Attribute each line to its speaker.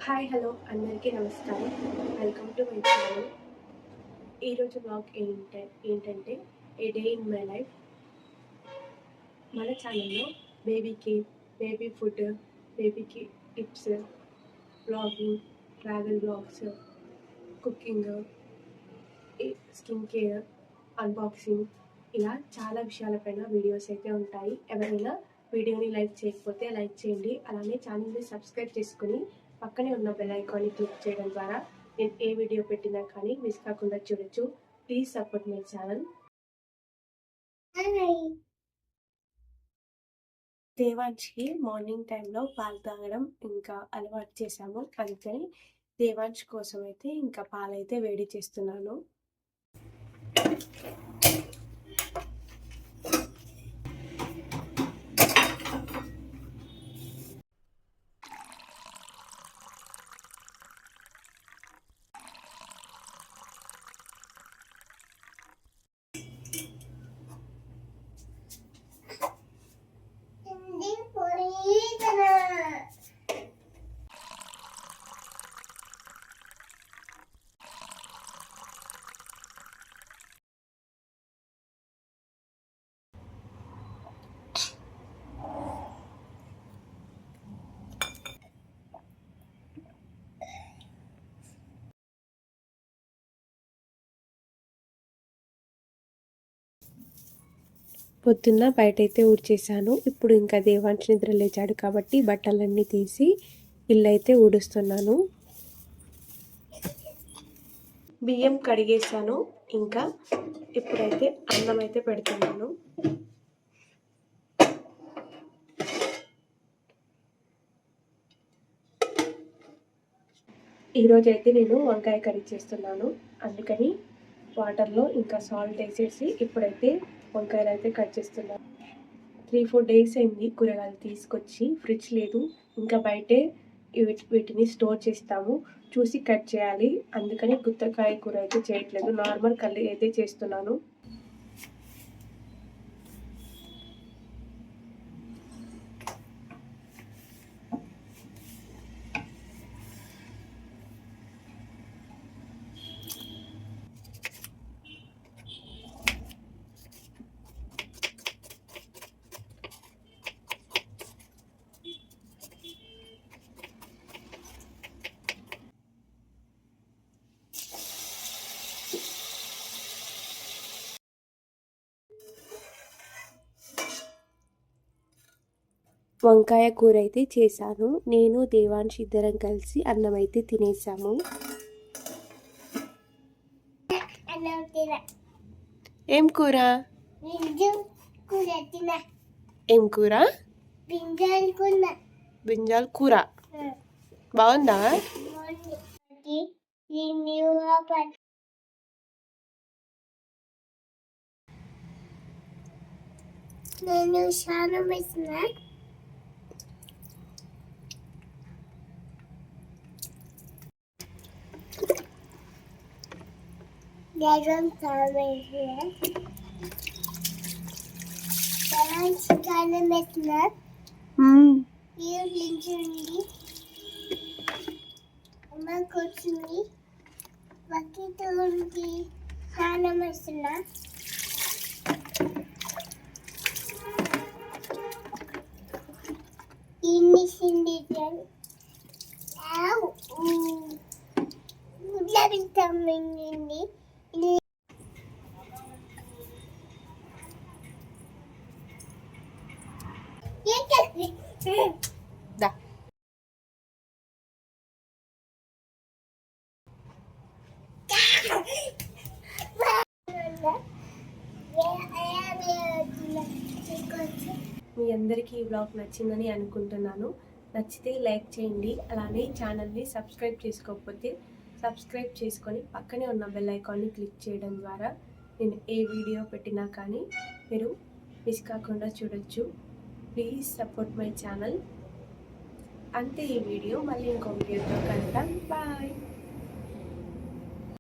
Speaker 1: Hi hello అందరికీ నమస్కారం. Welcome to my channel. ఈరోజు బ్లాగ్ ఏంటంటే a day in my life. మన ఛానల్లో బేబీకి బేబీ ఫుడ్, బేబీకి tips, blogging, travel blogs, cooking, skin care, unboxing ఇలా చాలా విషయాలపైన వీడియోస్ అయితే ఉంటాయి. ఎవరైనా వీడియోని లైక్ చేయకపోతే లైక్ చేయండి. అలానే ఛానల్ని సబ్స్క్రైబ్ చేసుకుని పక్కనే ఉన్న బెల్ ఐకాన్ని క్లిక్ చేయడం ద్వారా నేను ఏ వీడియో పెట్టినా కానీ మిస్ కాకుండా చూడొచ్చు. Please support my channel. దేవాంష్కి మార్నింగ్ టైంలో పాలు తాగడం ఇంకా అలవాటు చేశాము. అందుకని దేవాంష్ కోసం అయితే ఇంకా పాలైతే వేడి చేస్తున్నాను. పొద్దున్న బయటైతే ఊడ్చేసాను. ఇప్పుడు ఇంకా దేవాంశ్ నిద్ర లేచాడు కాబట్టి బట్టలన్నీ తీసి ఇల్లు అయితే ఊడుస్తున్నాను. బియ్యం కడిగేసాను. ఇంకా ఇప్పుడైతే అన్నం అయితే పెడుతున్నాను. ఈరోజైతే నేను వంకాయ కర్రీ చేస్తున్నాను. అందుకని వాటర్లో ఇంకా సాల్ట్ వేసేసి ఇప్పుడైతే వంకాయలు అయితే కట్ చేస్తున్నాను. 3-4 డేస్ అయింది కూరగాయలు తీసుకొచ్చి. ఫ్రిడ్జ్ లేదు, ఇంకా బయటే వీటిని స్టోర్ చేస్తాము. చూసి కట్ చేయాలి. అందుకని గుత్తకాయ కూర అయితే చేయట్లేదు, నార్మల్ కర్రీ అయితే చేస్తున్నాను. వంకాయ కూర అయితే చేశాను. నేను దేవాంశ్ ఇద్దరం కలిసి అన్నం అయితే తినేసాము. ఏం కూర? ఏం కూర? బ్రింజాల్ కూర. బాగుందా? నేను స్నానం వేసిన కూర్చుని బకెట్ ఉంది, స్నానం వేస్తున్నా. మీ అందరికీ ఈ బ్లాగ్ నచ్చిందని అనుకుంటున్నాను. నచ్చితే లైక్ చేయండి. అలానే ఛానల్ని సబ్స్క్రైబ్ చేసుకోకపోతే సబ్స్క్రైబ్ చేసుకొని పక్కనే ఉన్న బెల్ ఐకాన్ని క్లిక్ చేయడం ద్వారా నేను ఏ వీడియో పెట్టినా కానీ మీరు మిస్ కాకుండా చూడొచ్చు. Please support my channel. అంతే ఈ వీడియో. మళ్ళీ ఇంకో వీడియోతో కలుద్దాం. బాయ్.